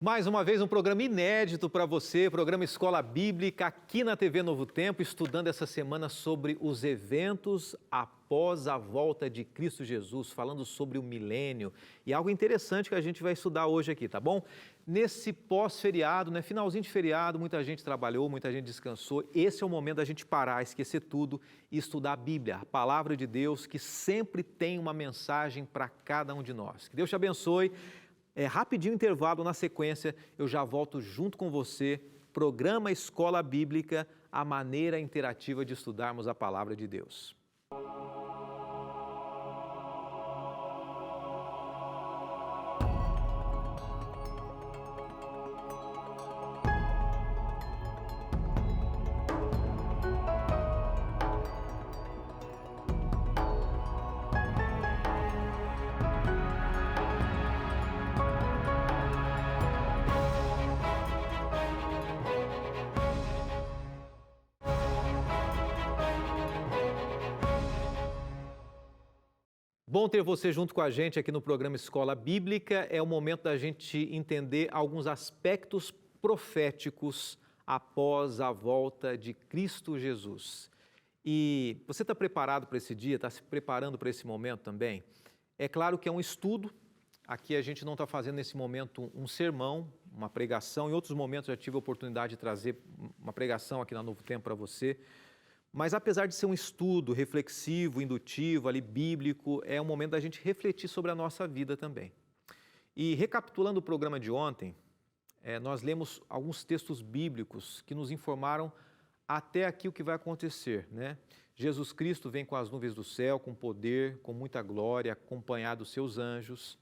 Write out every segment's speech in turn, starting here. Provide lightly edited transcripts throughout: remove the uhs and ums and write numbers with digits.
Mais uma vez, um programa inédito para você, programa Escola Bíblica, aqui na TV Novo Tempo, estudando essa semana sobre os eventos após a volta de Cristo Jesus, falando sobre o milênio. E algo interessante que a gente vai estudar hoje aqui, tá bom? Nesse pós-feriado, né, finalzinho de feriado, muita gente trabalhou, muita gente descansou. Esse é o momento da gente parar, esquecer tudo e estudar a Bíblia, a palavra de Deus, que sempre tem uma mensagem para cada um de nós. Que Deus te abençoe. Rapidinho intervalo, na sequência eu já volto junto com você, programa Escola Bíblica, a maneira interativa de estudarmos a Palavra de Deus. Bom ter você junto com a gente aqui no programa Escola Bíblica. É o momento da gente entender alguns aspectos proféticos após a volta de Cristo Jesus. E você está preparado para esse dia? Está se preparando para esse momento também? É claro que é um estudo. Aqui a gente não está fazendo nesse momento um sermão, uma pregação. Em outros momentos já tive a oportunidade de trazer uma pregação aqui na Novo Tempo para você. Mas apesar de ser um estudo reflexivo, indutivo, ali bíblico, é um momento da gente refletir sobre a nossa vida também. E recapitulando o programa de ontem, nós lemos alguns textos bíblicos que nos informaram até aqui o que vai acontecer, né? Jesus Cristo vem com as nuvens do céu, com poder, com muita glória, acompanhado dos seus anjos.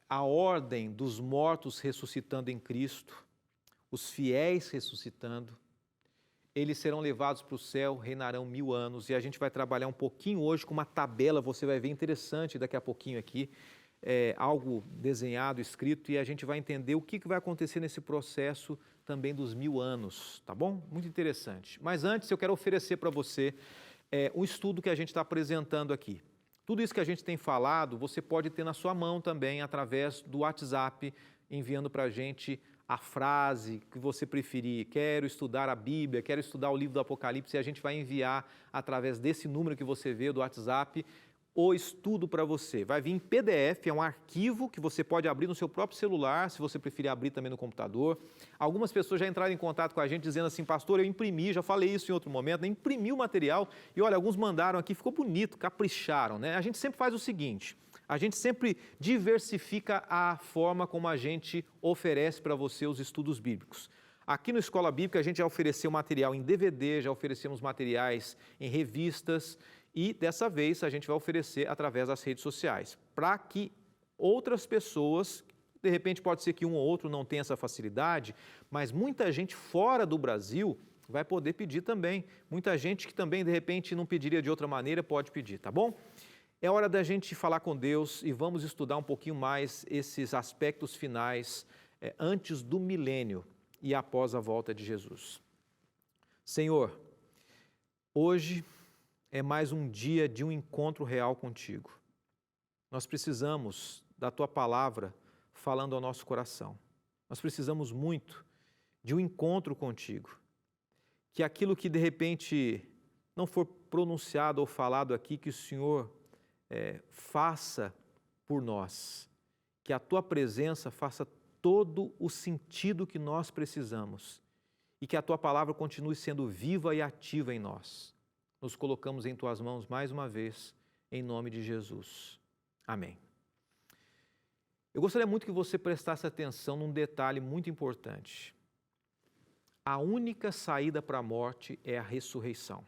A ordem dos mortos ressuscitando em Cristo, os fiéis ressuscitando. Eles serão levados para o céu, reinarão 1000 anos, e a gente vai trabalhar um pouquinho hoje com uma tabela, você vai ver interessante daqui a pouquinho aqui, algo desenhado, escrito, e a gente vai entender o que vai acontecer nesse processo também dos 1000 anos, tá bom? Muito interessante. Mas antes eu quero oferecer para você um estudo que a gente está apresentando aqui. Tudo isso que a gente tem falado, você pode ter na sua mão também, através do WhatsApp, enviando para a gente a frase que você preferir, quero estudar a Bíblia, quero estudar o livro do Apocalipse, e a gente vai enviar através desse número que você vê do WhatsApp, o estudo para você. Vai vir em PDF, é um arquivo que você pode abrir no seu próprio celular, se você preferir abrir também no computador. Algumas pessoas já entraram em contato com a gente dizendo assim, pastor, eu imprimi, já falei isso em outro momento, né? Imprimi o material e olha, alguns mandaram aqui, ficou bonito, capricharam, né? A gente sempre faz o seguinte, a gente sempre diversifica a forma como a gente oferece para você os estudos bíblicos. Aqui no Escola Bíblica a gente já ofereceu material em DVD, já oferecemos materiais em revistas e dessa vez a gente vai oferecer através das redes sociais, para que outras pessoas, de repente pode ser que um ou outro não tenha essa facilidade, mas muita gente fora do Brasil vai poder pedir também. Muita gente que também de repente não pediria de outra maneira pode pedir, tá bom? É hora da gente falar com Deus e vamos estudar um pouquinho mais esses aspectos finais antes do milênio e após a volta de Jesus. Senhor, hoje é mais um dia de um encontro real contigo. Nós precisamos da Tua palavra falando ao nosso coração. Nós precisamos muito de um encontro contigo. Que aquilo que de repente não for pronunciado ou falado aqui, que o Senhor faça por nós, que a Tua presença faça todo o sentido que nós precisamos e que a Tua palavra continue sendo viva e ativa em nós. Nos colocamos em Tuas mãos mais uma vez, em nome de Jesus. Amém. Eu gostaria muito que você prestasse atenção num detalhe muito importante. A única saída para a morte é a ressurreição.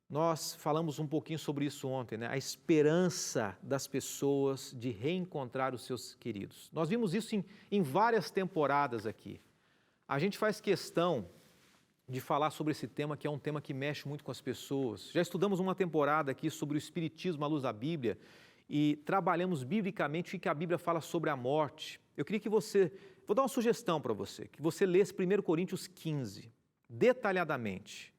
Nós falamos um pouquinho sobre isso ontem, né? A esperança das pessoas de reencontrar os seus queridos. Nós vimos isso em várias temporadas aqui. A gente faz questão de falar sobre esse tema, que é um tema que mexe muito com as pessoas. Já estudamos uma temporada aqui sobre o Espiritismo à luz da Bíblia e trabalhamos biblicamente o que a Bíblia fala sobre a morte. Eu queria que vou dar uma sugestão para você, que você lesse 1 Coríntios 15, detalhadamente.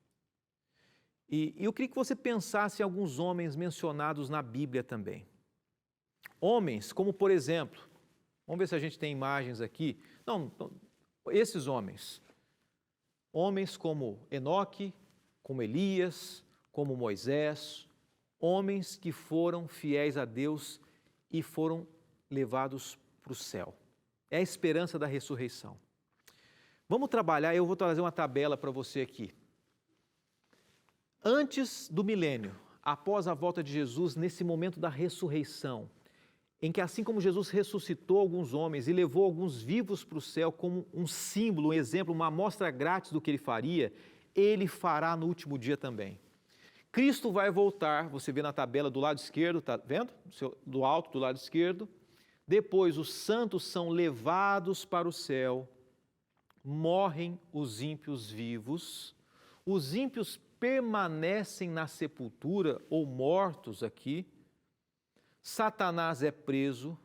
E eu queria que você pensasse em alguns homens mencionados na Bíblia também. Homens como, por exemplo, Vamos ver se a gente tem imagens aqui. Não, esses homens. Homens como Enoque, como Elias, como Moisés, homens que foram fiéis a Deus e foram levados para o céu. É a esperança da ressurreição. Vamos trabalhar, eu vou trazer uma tabela para você aqui. Antes do milênio, após a volta de Jesus, nesse momento da ressurreição, em que assim como Jesus ressuscitou alguns homens e levou alguns vivos para o céu como um símbolo, um exemplo, uma amostra grátis do que ele faria, ele fará no último dia também. Cristo vai voltar, você vê na tabela do lado esquerdo, está vendo? Do alto, do lado esquerdo. Depois os santos são levados para o céu, morrem os ímpios vivos, os ímpios permanecem na sepultura ou mortos aqui, Satanás é preso,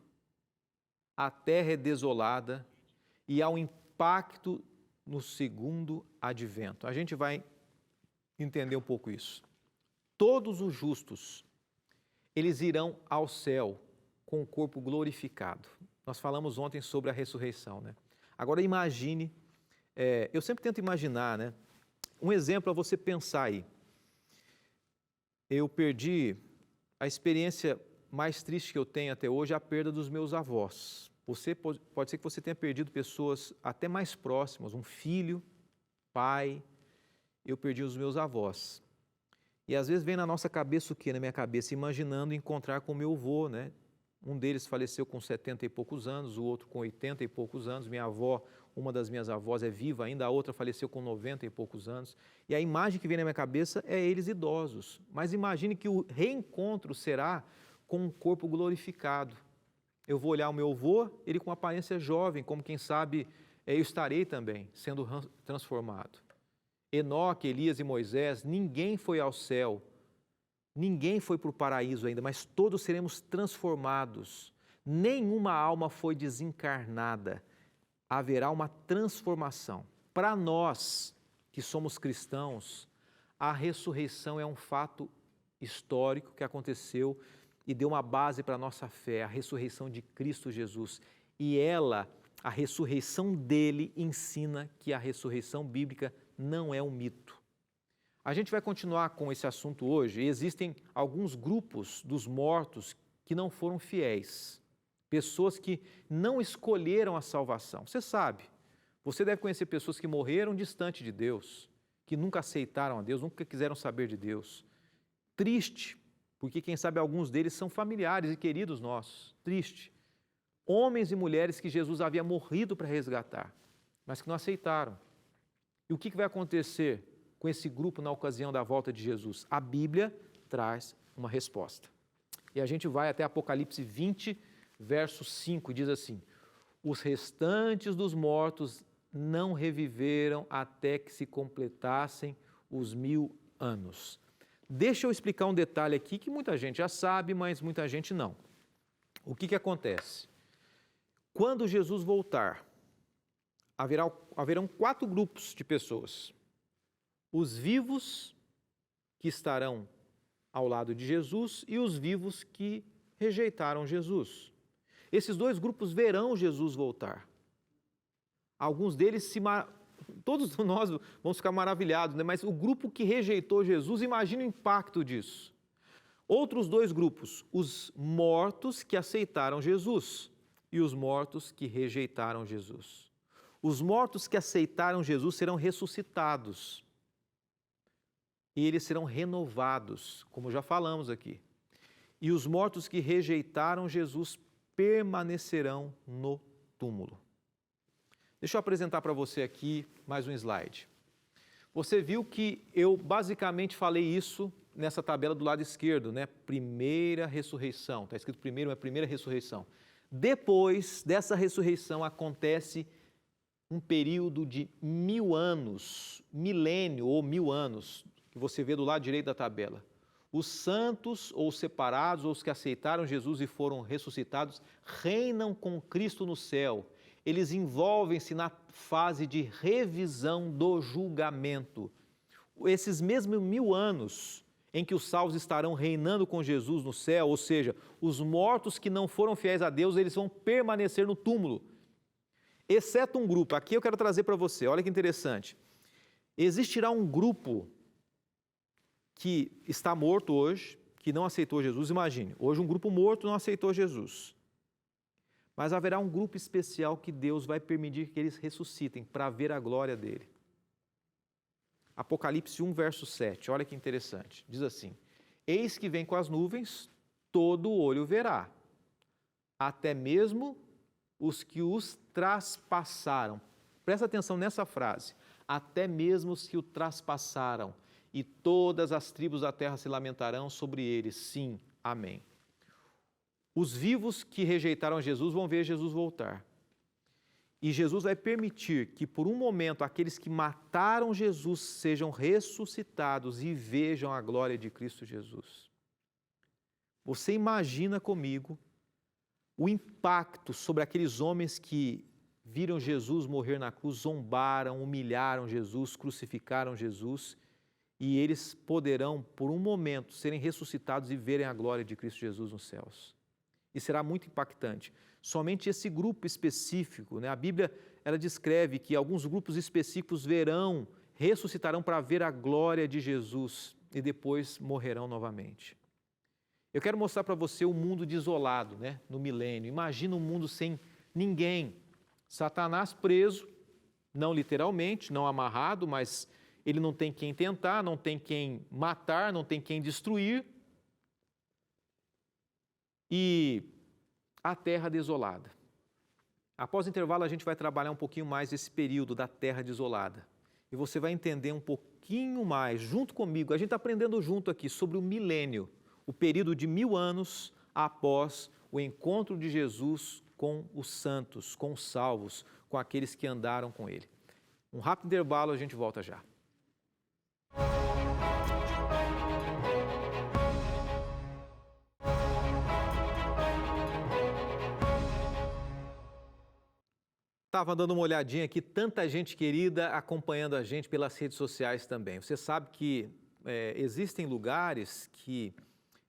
a terra é desolada e há um impacto no segundo advento. A gente vai entender um pouco isso. Todos os justos, eles irão ao céu com o corpo glorificado. Nós falamos ontem sobre a ressurreição, né? Agora imagine, eu sempre tento imaginar, né? Um exemplo a você pensar aí. Eu perdi a experiência mais triste que eu tenho até hoje, é a perda dos meus avós. Pode ser que você tenha perdido pessoas até mais próximas, um filho, pai. Eu perdi os meus avós. E às vezes vem na nossa cabeça o quê? Na minha cabeça, imaginando encontrar com meu avô, né? Um deles faleceu com 70 e poucos anos, o outro com 80 e poucos anos. Minha avó, uma das minhas avós é viva ainda, a outra faleceu com 90 e poucos anos. E a imagem que vem na minha cabeça é eles idosos. Mas imagine que o reencontro será com um corpo glorificado. Eu vou olhar o meu avô, ele com aparência jovem, como quem sabe eu estarei também sendo transformado. Enoque, Elias e Moisés, ninguém foi ao céu, ninguém foi para o paraíso ainda, mas todos seremos transformados. Nenhuma alma foi desencarnada. Haverá uma transformação. Para nós que somos cristãos, a ressurreição é um fato histórico que aconteceu e deu uma base para a nossa fé, a ressurreição de Cristo Jesus. E ela, a ressurreição dele, ensina que a ressurreição bíblica não é um mito. A gente vai continuar com esse assunto hoje. Existem alguns grupos dos mortos que não foram fiéis, pessoas que não escolheram a salvação. Você sabe, você deve conhecer pessoas que morreram distante de Deus, que nunca aceitaram a Deus, nunca quiseram saber de Deus. Triste, porque quem sabe alguns deles são familiares e queridos nossos. Triste. Homens e mulheres que Jesus havia morrido para resgatar, mas que não aceitaram. E o que vai acontecer com esse grupo na ocasião da volta de Jesus? A Bíblia traz uma resposta. E a gente vai até Apocalipse 20, verso 5, diz assim: os restantes dos mortos não reviveram até que se completassem os 1000 anos. Deixa eu explicar um detalhe aqui que muita gente já sabe, mas muita gente não. O que acontece? Quando Jesus voltar, haverão 4 grupos de pessoas. Os vivos que estarão ao lado de Jesus e os vivos que rejeitaram Jesus. Esses 2 grupos verão Jesus voltar. Alguns deles todos nós vamos ficar maravilhados, né? Mas o grupo que rejeitou Jesus, imagina o impacto disso. Outros 2 grupos, os mortos que aceitaram Jesus e os mortos que rejeitaram Jesus. Os mortos que aceitaram Jesus serão ressuscitados e eles serão renovados, como já falamos aqui. E os mortos que rejeitaram Jesus permanecerão no túmulo. Deixa eu apresentar para você aqui mais um slide. Você viu que eu basicamente falei isso nessa tabela do lado esquerdo, né? Primeira ressurreição, está escrito primeiro, é primeira ressurreição. Depois dessa ressurreição acontece um período de 1000 anos, milênio ou 1000 anos, que você vê do lado direito da tabela. Os santos, ou os separados, ou os que aceitaram Jesus e foram ressuscitados, reinam com Cristo no céu. Eles envolvem-se na fase de revisão do julgamento. Esses mesmos 1000 anos em que os salvos estarão reinando com Jesus no céu, ou seja, os mortos que não foram fiéis a Deus, eles vão permanecer no túmulo. Exceto um grupo, aqui eu quero trazer para você, olha que interessante. Existirá um grupo que está morto hoje, que não aceitou Jesus, imagine, hoje um grupo morto não aceitou Jesus. Mas haverá um grupo especial que Deus vai permitir que eles ressuscitem para ver a glória dele. Apocalipse 1, verso 7, olha que interessante, diz assim: eis que vem com as nuvens, todo olho verá, até mesmo os que os traspassaram. Presta atenção nessa frase, até mesmo os que o traspassaram, e todas as tribos da terra se lamentarão sobre eles, sim, amém. Os vivos que rejeitaram Jesus vão ver Jesus voltar. E Jesus vai permitir que, por um momento, aqueles que mataram Jesus sejam ressuscitados e vejam a glória de Cristo Jesus. Você imagina comigo o impacto sobre aqueles homens que viram Jesus morrer na cruz, zombaram, humilharam Jesus, crucificaram Jesus, e eles poderão, por um momento, serem ressuscitados e verem a glória de Cristo Jesus nos céus. E será muito impactante. Somente esse grupo específico, a Bíblia ela descreve que alguns grupos específicos ressuscitarão para ver a glória de Jesus e depois morrerão novamente. Eu quero mostrar para você o mundo desolado, no milênio. Imagina um mundo sem ninguém. Satanás preso, não literalmente, não amarrado, mas ele não tem quem tentar, não tem quem matar, não tem quem destruir. E a terra desolada. Após o intervalo, a gente vai trabalhar um pouquinho mais esse período da terra desolada. E você vai entender um pouquinho mais, junto comigo, a gente está aprendendo junto aqui sobre o milênio, o período de 1000 anos após o encontro de Jesus com os santos, com os salvos, com aqueles que andaram com ele. Um rápido intervalo, a gente volta já. Estava dando uma olhadinha aqui, tanta gente querida acompanhando a gente pelas redes sociais também. Você sabe que existem lugares que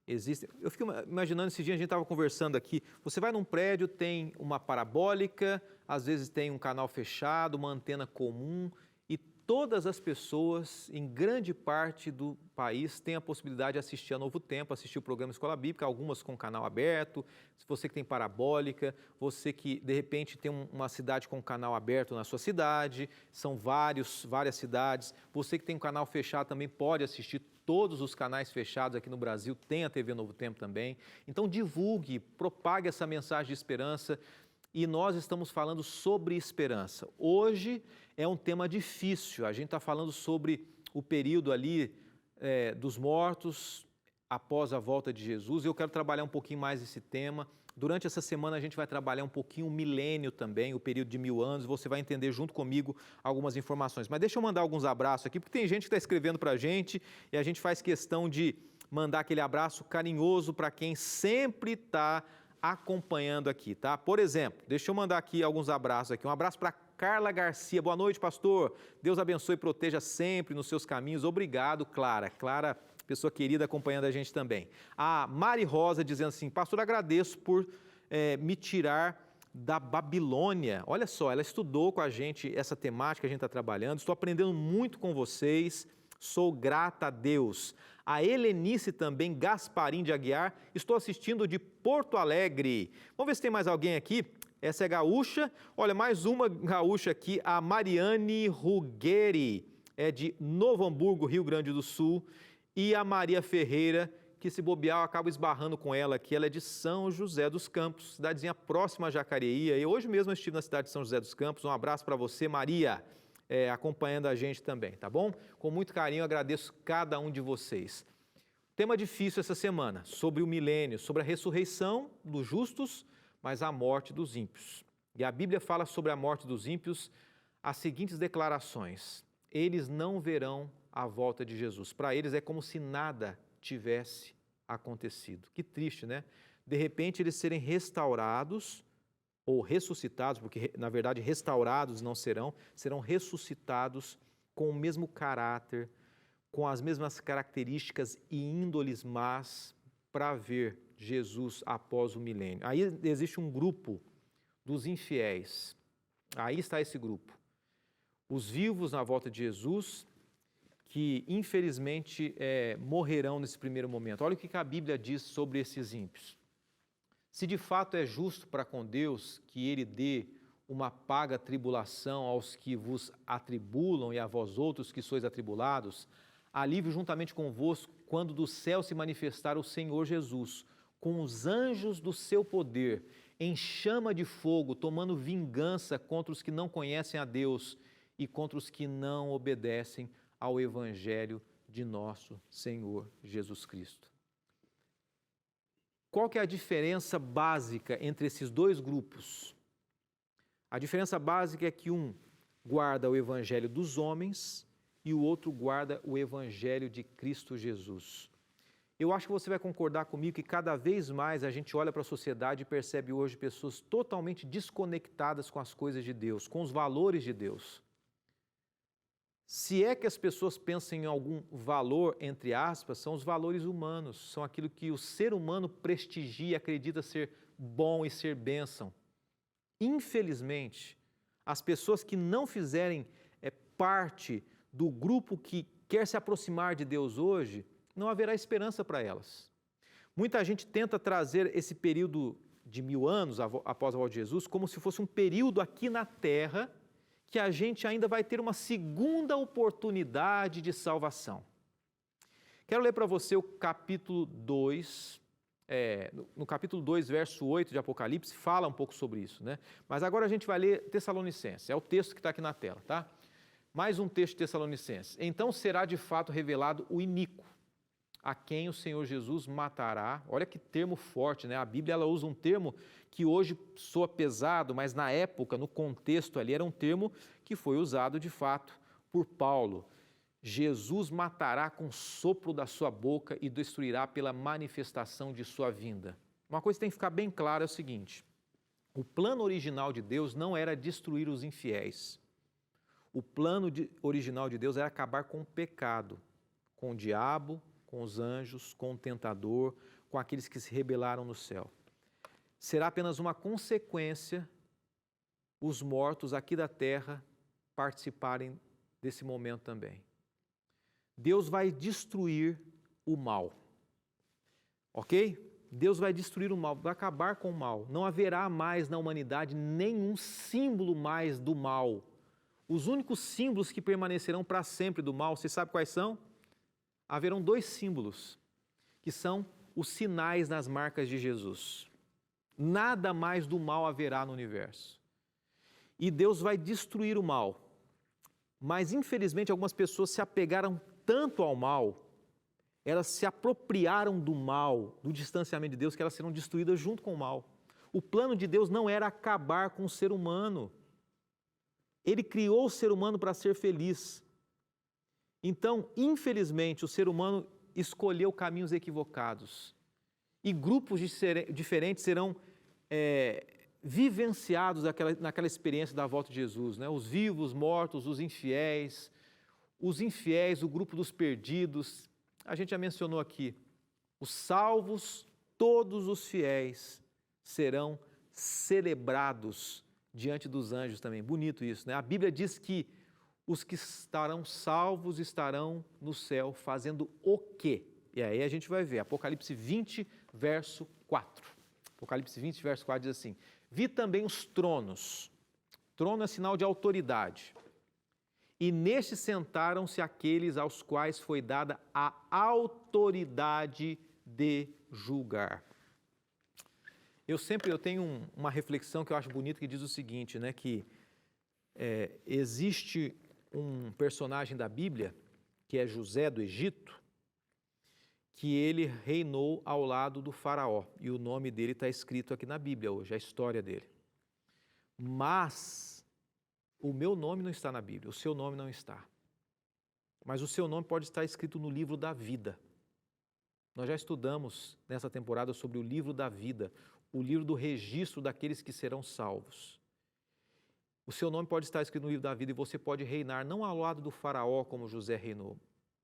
existem... Eu fico imaginando, esse dia a gente estava conversando aqui, você vai num prédio, tem uma parabólica, às vezes tem um canal fechado, uma antena comum, e todas as pessoas, em grande parte do país, têm a possibilidade de assistir a Novo Tempo, assistir o programa Escola Bíblica, algumas com canal aberto, você que tem parabólica, você que de repente tem uma cidade com canal aberto na sua cidade, são várias cidades, você que tem um canal fechado também pode assistir todos os canais fechados aqui no Brasil, tem a TV Novo Tempo também. Então divulgue, propague essa mensagem de esperança. E nós estamos falando sobre esperança. Hoje é um tema difícil, a gente está falando sobre o período ali dos mortos após a volta de Jesus. Eu quero trabalhar um pouquinho mais esse tema. Durante essa semana a gente vai trabalhar um pouquinho o milênio também, o período de 1000 anos, você vai entender junto comigo algumas informações. Mas deixa eu mandar alguns abraços aqui, porque tem gente que está escrevendo para a gente e a gente faz questão de mandar aquele abraço carinhoso para quem sempre está acompanhando aqui, tá? Por exemplo, deixa eu mandar aqui alguns abraços aqui. Um abraço para Carla Garcia. Boa noite, pastor. Deus abençoe e proteja sempre nos seus caminhos. Obrigado, Clara. Clara, pessoa querida, acompanhando a gente também. A Mari Rosa dizendo assim: pastor, agradeço por me tirar da Babilônia. Olha só, ela estudou com a gente essa temática que a gente está trabalhando. Estou aprendendo muito com vocês. Sou grata a Deus. A Helenice também, Gasparim de Aguiar, estou assistindo de Porto Alegre. Vamos ver se tem mais alguém aqui. Essa é gaúcha. Olha, mais uma gaúcha aqui, a Mariane Ruggeri, é de Novo Hamburgo, Rio Grande do Sul. E a Maria Ferreira, que se bobear, eu acabo esbarrando com ela aqui. Ela é de São José dos Campos, cidadezinha próxima a Jacareí. E hoje mesmo eu estive na cidade de São José dos Campos. Um abraço para você, Maria. Acompanhando a gente também, tá bom? Com muito carinho, agradeço cada um de vocês. Tema difícil essa semana, sobre o milênio, sobre a ressurreição dos justos, mas a morte dos ímpios. E a Bíblia fala sobre a morte dos ímpios as seguintes declarações: eles não verão a volta de Jesus. Para eles é como se nada tivesse acontecido. Que triste, né? De repente eles serem restaurados ou ressuscitados, porque na verdade restaurados não serão ressuscitados com o mesmo caráter, com as mesmas características e índoles más para ver Jesus após o milênio. Aí existe um grupo dos infiéis. Aí está esse grupo. Os vivos na volta de Jesus, que infelizmente morrerão nesse primeiro momento. Olha o que a Bíblia diz sobre esses ímpios. Se de fato é justo para com Deus que Ele dê uma paga tribulação aos que vos atribulam e a vós outros que sois atribulados, alívio juntamente convosco quando do céu se manifestar o Senhor Jesus, com os anjos do seu poder, em chama de fogo, tomando vingança contra os que não conhecem a Deus e contra os que não obedecem ao Evangelho de nosso Senhor Jesus Cristo. Qual que é a diferença básica entre esses dois grupos? A diferença básica é que um guarda o Evangelho dos homens e o outro guarda o Evangelho de Cristo Jesus. Eu acho que você vai concordar comigo que cada vez mais a gente olha para a sociedade e percebe hoje pessoas totalmente desconectadas com as coisas de Deus, com os valores de Deus. Se é que as pessoas pensam em algum valor, entre aspas, são os valores humanos, são aquilo que o ser humano prestigia e acredita ser bom e ser bênção. Infelizmente, as pessoas que não fizerem parte do grupo que quer se aproximar de Deus hoje, não haverá esperança para elas. Muita gente tenta trazer esse período de 1000 anos após a volta de Jesus como se fosse um período aqui na Terra que a gente ainda vai ter uma segunda oportunidade de salvação. Quero ler para você o capítulo 2, no capítulo 2, verso 8 de Apocalipse, fala um pouco sobre isso, né? Mas agora a gente vai ler Tessalonicenses, é o texto que está aqui na tela, tá? Mais um texto de Tessalonicenses. Então será de fato revelado o iníquo, a quem o Senhor Jesus matará. Olha que termo forte, né? A Bíblia ela usa um termo que hoje soa pesado, mas na época, no contexto ali, era um termo que foi usado de fato por Paulo. Jesus matará com o sopro da sua boca e destruirá pela manifestação de sua vinda. Uma coisa que tem que ficar bem clara é o seguinte: o plano original de Deus não era destruir os infiéis. O plano original de Deus era acabar com o pecado, com o diabo, com os anjos, com o tentador, com aqueles que se rebelaram no céu. Será apenas uma consequência os mortos aqui da terra participarem desse momento também. Deus vai destruir o mal, ok? Deus vai destruir o mal, vai acabar com o mal. Não haverá mais na humanidade nenhum símbolo mais do mal. Os únicos símbolos que permanecerão para sempre do mal, você sabe quais são? Haverão 2 símbolos, que são os sinais nas marcas de Jesus. Nada mais do mal haverá no universo. E Deus vai destruir o mal. Mas, infelizmente, algumas pessoas se apegaram tanto ao mal, elas se apropriaram do mal, do distanciamento de Deus, que elas serão destruídas junto com o mal. O plano de Deus não era acabar com o ser humano. Ele criou o ser humano para ser feliz. Então, infelizmente, o ser humano escolheu caminhos equivocados e grupos diferentes serão vivenciados naquela experiência da volta de Jesus, né? Os vivos, os mortos, os infiéis, o grupo dos perdidos. A gente já mencionou aqui, os salvos, todos os fiéis serão celebrados diante dos anjos também. Bonito isso, né? A Bíblia diz que os que estarão salvos estarão no céu fazendo o quê? E aí a gente vai ver, Apocalipse 20, verso 4. Apocalipse 20, verso 4 diz assim: vi também os tronos, trono é sinal de autoridade, e nestes sentaram-se aqueles aos quais foi dada a autoridade de julgar. Eu tenho uma reflexão que eu acho bonita que diz o seguinte, né, que existe um personagem da Bíblia, que é José do Egito, que ele reinou ao lado do faraó, e o nome dele está escrito aqui na Bíblia hoje, a história dele. Mas o meu nome não está na Bíblia, o seu nome não está. Mas o seu nome pode estar escrito no livro da vida. Nós já estudamos nessa temporada sobre o livro da vida, o livro do registro daqueles que serão salvos. O seu nome pode estar escrito no livro da vida e você pode reinar não ao lado do faraó como José reinou,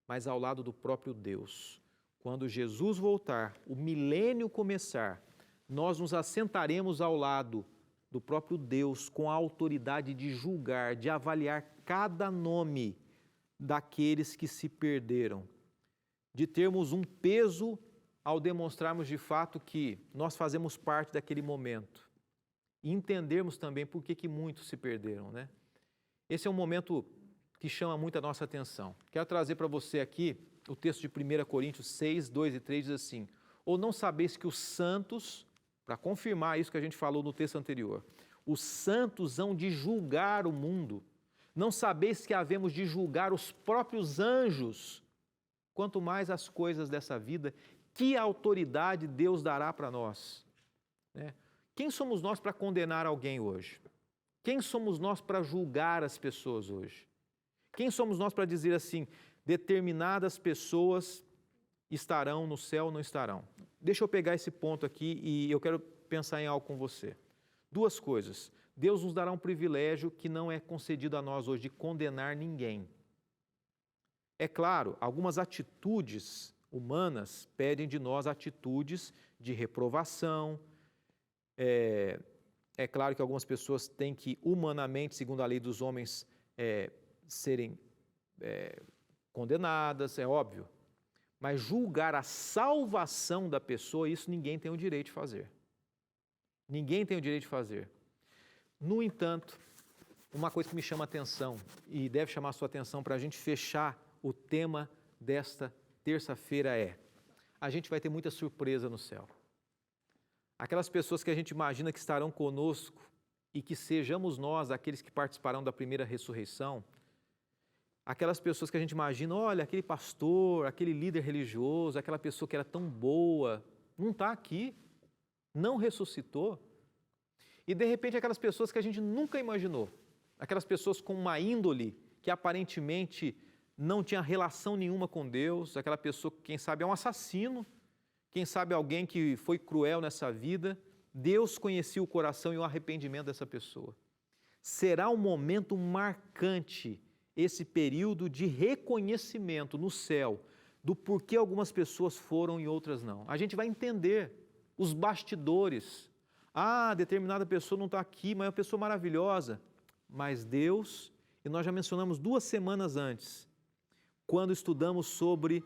mas ao lado do próprio Deus. Quando Jesus voltar, o milênio começar, nós nos assentaremos ao lado do próprio Deus com a autoridade de julgar, de avaliar cada nome daqueles que se perderam, de termos um peso ao demonstrarmos de fato que nós fazemos parte daquele momento e entendermos também por que muitos se perderam, né? Esse é um momento que chama muito a nossa atenção. Quero trazer para você aqui o texto de 1 Coríntios 6, 2 e 3 diz assim: ou não sabeis que os santos, para confirmar isso que a gente falou no texto anterior, os santos hão de julgar o mundo. Não sabeis que havemos de julgar os próprios anjos, quanto mais as coisas dessa vida, que autoridade Deus dará para nós? Né? Quem somos nós para condenar alguém hoje? Quem somos nós para julgar as pessoas hoje? Quem somos nós para dizer assim, determinadas pessoas estarão no céu ou não estarão? Deixa eu pegar esse ponto aqui e eu quero pensar em algo com você. Duas coisas. Deus nos dará um privilégio que não é concedido a nós hoje, de condenar ninguém. É claro, algumas atitudes humanas pedem de nós atitudes de reprovação. É claro que algumas pessoas têm que, humanamente, segundo a lei dos homens, serem condenadas, é óbvio. Mas julgar a salvação da pessoa, isso ninguém tem o direito de fazer. Ninguém tem o direito de fazer. No entanto, uma coisa que me chama a atenção, e deve chamar a sua atenção para a gente fechar o tema desta terça-feira a gente vai ter muita surpresa no céu. Aquelas pessoas que a gente imagina que estarão conosco e que sejamos nós aqueles que participarão da primeira ressurreição, aquelas pessoas que a gente imagina, olha, aquele pastor, aquele líder religioso, aquela pessoa que era tão boa, não está aqui, não ressuscitou. E de repente aquelas pessoas que a gente nunca imaginou, aquelas pessoas com uma índole que aparentemente não tinha relação nenhuma com Deus, aquela pessoa que quem sabe é um assassino, quem sabe alguém que foi cruel nessa vida, Deus conhecia o coração e o arrependimento dessa pessoa. Será um momento marcante esse período de reconhecimento no céu do porquê algumas pessoas foram e outras não. A gente vai entender os bastidores. Determinada pessoa não está aqui, mas é uma pessoa maravilhosa. Mas Deus, e nós já mencionamos 2 semanas antes, quando estudamos sobre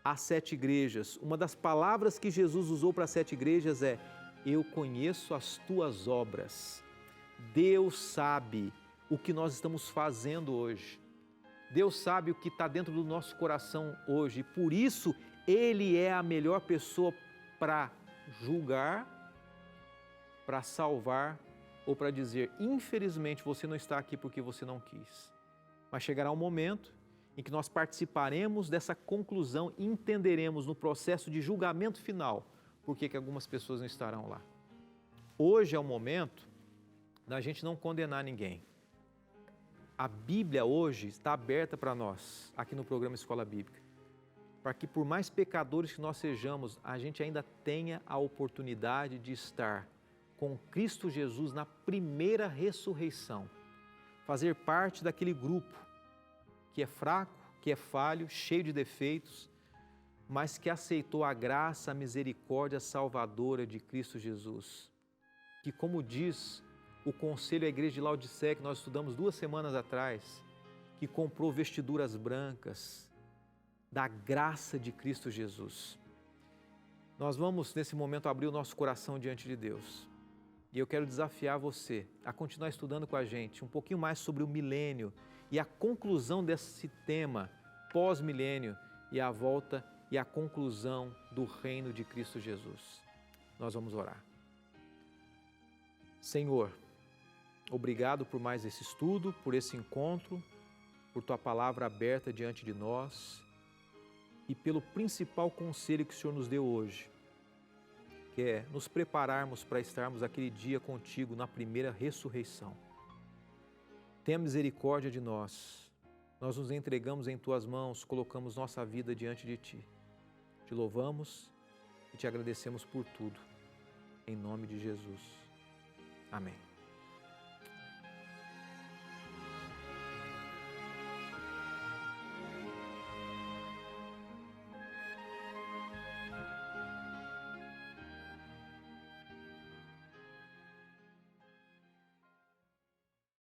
as 7 igrejas, uma das palavras que Jesus usou para as 7 igrejas é: eu conheço as tuas obras. Deus sabe o que nós estamos fazendo hoje. Deus sabe o que está dentro do nosso coração hoje. E por isso, Ele é a melhor pessoa para julgar, para salvar ou para dizer, infelizmente você não está aqui porque você não quis. Mas chegará um momento em que nós participaremos dessa conclusão e entenderemos no processo de julgamento final por que algumas pessoas não estarão lá. Hoje é o momento da gente não condenar ninguém. A Bíblia hoje está aberta para nós, aqui no programa Escola Bíblica, para que por mais pecadores que nós sejamos, a gente ainda tenha a oportunidade de estar com Cristo Jesus na primeira ressurreição, fazer parte daquele grupo que é fraco, que é falho, cheio de defeitos, mas que aceitou a graça, a misericórdia salvadora de Cristo Jesus, que, como diz o conselho à igreja de Laodiceia, que nós estudamos 2 semanas atrás, que comprou vestiduras brancas da graça de Cristo Jesus. Nós vamos, nesse momento, abrir o nosso coração diante de Deus. E eu quero desafiar você a continuar estudando com a gente um pouquinho mais sobre o milênio e a conclusão desse tema pós-milênio e a volta e a conclusão do reino de Cristo Jesus. Nós vamos orar. Senhor, obrigado por mais esse estudo, por esse encontro, por Tua palavra aberta diante de nós e pelo principal conselho que o Senhor nos deu hoje, que é nos prepararmos para estarmos aquele dia contigo na primeira ressurreição. Tenha misericórdia de nós. Nós nos entregamos em Tuas mãos, colocamos nossa vida diante de Ti. Te louvamos e Te agradecemos por tudo. Em nome de Jesus. Amém.